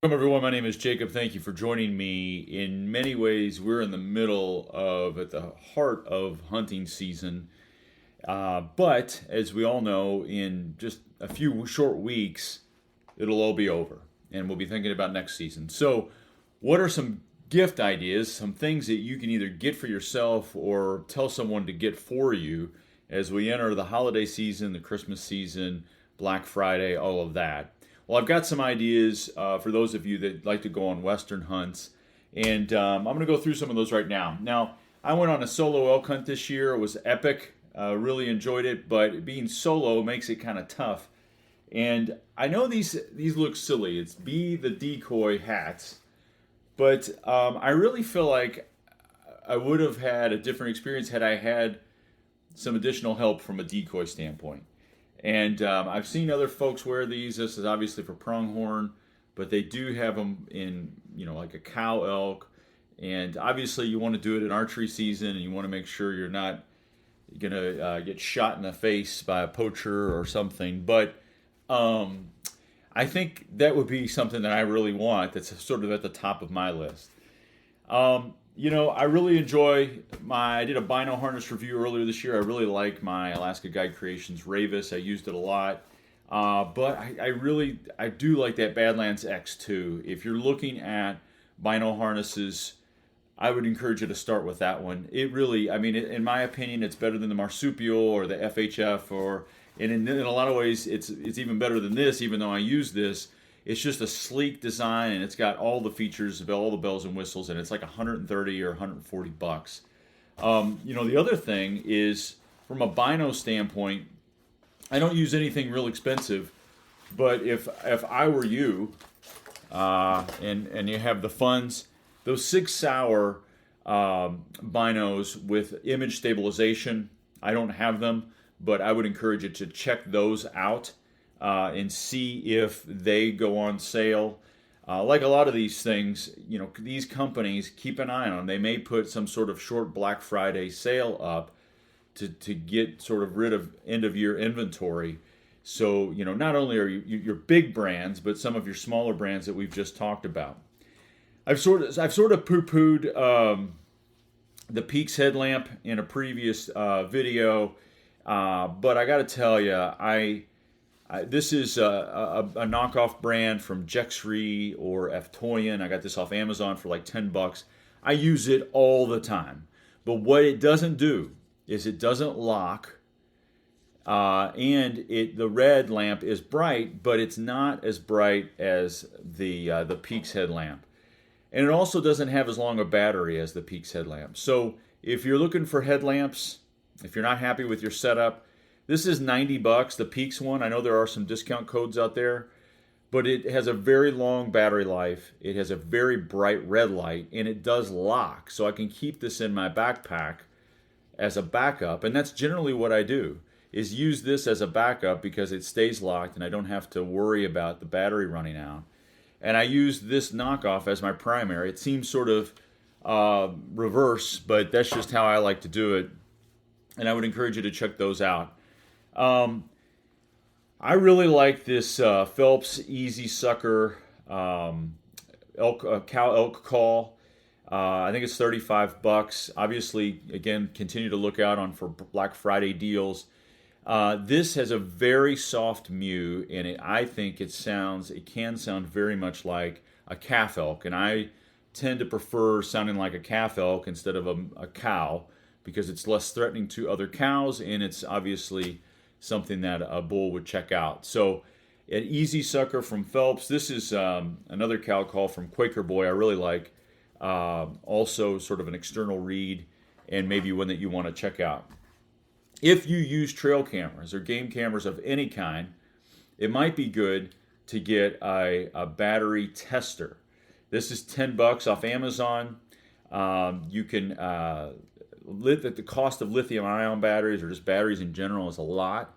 Welcome, everyone. My name is Jacob. Thank you for joining me. In many ways, we're in the middle of, at the heart of hunting season. But as we all know, in just a few short weeks, it'll all be over and we'll be thinking about next season. So, what are some gift ideas, some things that you can either get for yourself or tell someone to get for you as we enter the holiday season, the Christmas season, Black Friday, all of that? Well, I've got some ideas for those of you that like to go on Western hunts, and I'm going to go through some of those right now. Now, I went on a solo elk hunt this year. It was epic. Really enjoyed it, but being solo makes it kind of tough. And I know these look silly. It's Be the Decoy hats, but I really feel like I would have had a different experience had I had some additional help from a decoy standpoint. And I've seen other folks wear these. This is obviously for pronghorn, but they do have them in, like a cow elk. And obviously, you want to do it in archery season, and you want to make sure you're not going to get shot in the face by a poacher or something. But I think that would be something that I really want that's sort of at the top of my list. I really enjoy I did a bino harness review earlier this year. I really like my Alaska Guide Creations Ravis. I used it a lot. But I do like that Badlands X2. If you're looking at bino harnesses, I would encourage you to start with that one. It really, in my opinion, it's better than the Marsupial or the FHF, and in a lot of ways, it's even better than this, even though I use this. It's just a sleek design, and it's got all the features of all the bells and whistles, and it's like 130 or 140 bucks. The other thing is, from a bino standpoint, I don't use anything real expensive, but if I were you, and you have the funds, those Sig Sauer binos with image stabilization, I don't have them, but I would encourage you to check those out. And see if they go on sale. Like a lot of these things, these companies, keep an eye on them. They may put some sort of short Black Friday sale up to get sort of rid of end of year inventory. So, not only are your big brands, but some of your smaller brands that we've just talked about. I've sort of poo-pooed the Peaks headlamp in a previous video, but I got to tell you, this is a knockoff brand from Jexree or Eftoyan. I got this off Amazon for like $10. I use it all the time. But what it doesn't do is it doesn't lock, and the red lamp is bright, but it's not as bright as the Peaks headlamp. And it also doesn't have as long a battery as the Peaks headlamp. So if you're looking for headlamps, if you're not happy with your setup, this is $90, the Peaks one. I know there are some discount codes out there, but it has a very long battery life. It has a very bright red light, and it does lock. So I can keep this in my backpack as a backup, and that's generally what I do, is use this as a backup because it stays locked and I don't have to worry about the battery running out. And I use this knockoff as my primary. It seems sort of reverse, but that's just how I like to do it. And I would encourage you to check those out. I really like this Phelps Easy Sucker cow elk call. I think it's $35. Obviously, again, continue to look out for Black Friday deals. This has a very soft mew, and I think it can sound very much like a calf elk, and I tend to prefer sounding like a calf elk instead of a cow because it's less threatening to other cows, and it's obviously something that a bull would check out. So, an Easy Sucker from Phelps. This is another cow call from Quaker Boy I really like. Also, sort of an external read, and maybe one that you want to check out. If you use trail cameras or game cameras of any kind, it might be good to get a battery tester. This is $10 off Amazon. You can the cost of lithium-ion batteries or just batteries in general is a lot.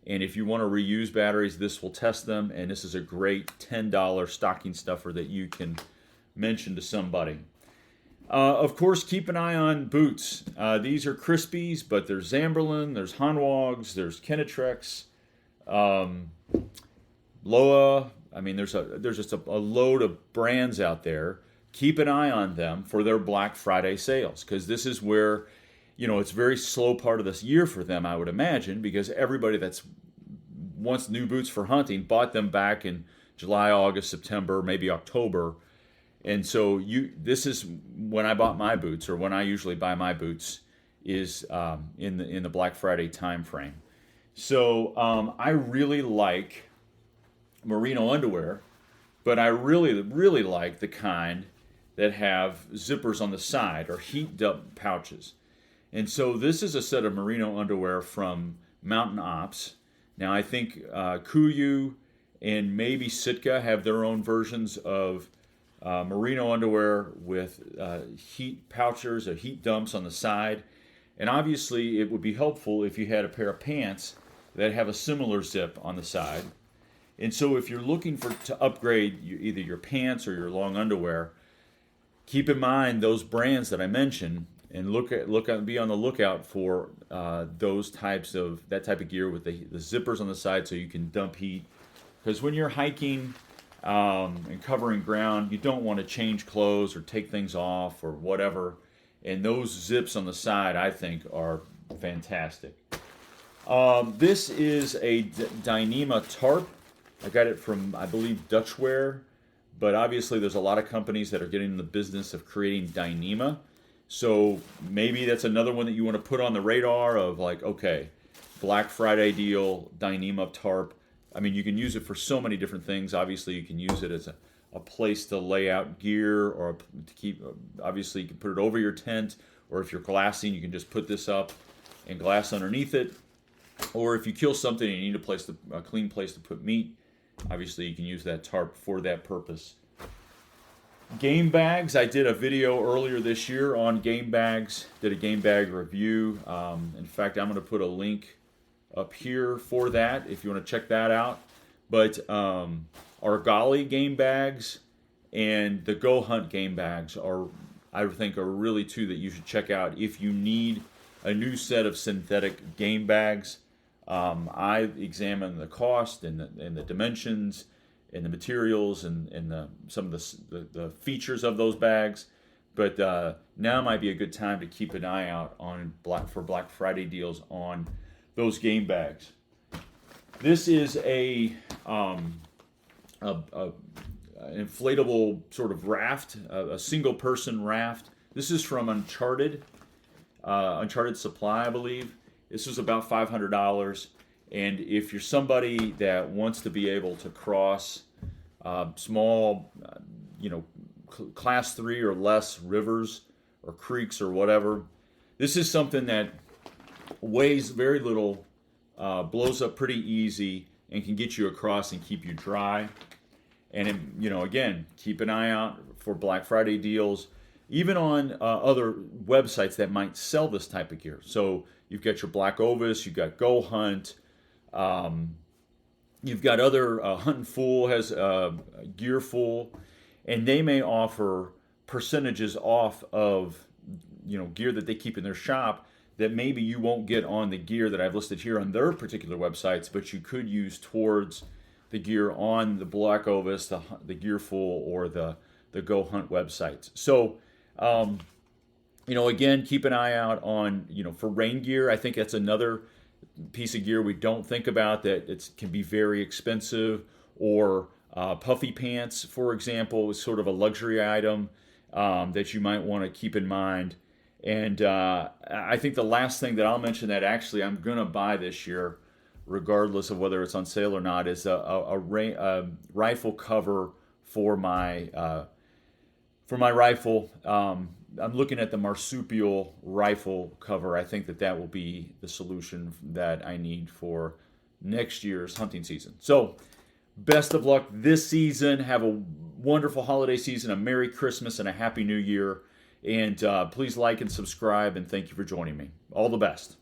And if you want to reuse batteries, this will test them. And this is a great $10 stocking stuffer that you can mention to somebody. Of course, keep an eye on boots. These are Crispies, but there's Zamberlan, there's Hanwags, there's Kenetrex, Loa, I mean, there's just a load of brands out there. Keep an eye on them for their Black Friday sales, because this is where, it's a very slow part of this year for them, I would imagine, because everybody that's wants new boots for hunting bought them back in July, August, September, maybe October. And so this is when I bought my boots, or when I usually buy my boots, is in the Black Friday time frame. So I really like merino underwear, but I really, really like the kind that have zippers on the side, or heat dump pouches. And so this is a set of merino underwear from Mountain Ops. Now I think Kuiu and maybe Sitka have their own versions of merino underwear with heat pouches or heat dumps on the side. And obviously it would be helpful if you had a pair of pants that have a similar zip on the side. And so if you're looking to upgrade either your pants or your long underwear, keep in mind those brands that I mentioned, and be on the lookout for that type of gear with the zippers on the side, so you can dump heat. Because when you're hiking and covering ground, you don't want to change clothes or take things off or whatever. And those zips on the side, I think, are fantastic. This is a Dyneema tarp. I got it from, I believe, Dutchwear, but obviously there's a lot of companies that are getting in the business of creating Dyneema. So maybe that's another one that you want to put on the radar of, like, okay, Black Friday deal, Dyneema tarp. I mean, you can use it for so many different things. Obviously, you can use it as a place to lay out gear, or to keep, obviously you can put it over your tent, or if you're glassing, you can just put this up and glass underneath it. Or if you kill something and you need a clean place to put meat, obviously you can use that tarp for that purpose. Game bags. I did a video earlier this year on game bags. Did a game bag review. In fact, I'm going to put a link up here for that if you want to check that out. But Argali game bags and the Go Hunt game bags I think are really two that you should check out if you need a new set of synthetic game bags. I examined the cost and the dimensions and the materials and some of the features of those bags. But now might be a good time to keep an eye out for Black Friday deals on those game bags. This is an inflatable sort of raft, a single person raft. This is from Uncharted Supply, I believe. This was about $500, and if you're somebody that wants to be able to cross small, class 3 or less rivers or creeks or whatever, this is something that weighs very little, blows up pretty easy, and can get you across and keep you dry. And again, keep an eye out for Black Friday deals, even on other websites that might sell this type of gear. So you've got your Black Ovis, you've got Go Hunt, you've got other, Huntin' Fool has Gearful, and they may offer percentages off of gear that they keep in their shop that maybe you won't get on the gear that I've listed here on their particular websites, but you could use towards the gear on the Black Ovis, the Gearful, or the Go Hunt websites. So, again, keep an eye out on, for rain gear. I think that's another piece of gear we don't think about, that it can be very expensive. Or puffy pants, for example, is sort of a luxury item that you might want to keep in mind. And I think the last thing that I'll mention that actually I'm going to buy this year, regardless of whether it's on sale or not, is a rifle cover for my rifle. I'm looking at the marsupial rifle cover. I think that will be the solution that I need for next year's hunting season. So, best of luck this season. Have a wonderful holiday season, a Merry Christmas, and a Happy New Year. And please like and subscribe, and thank you for joining me. All the best.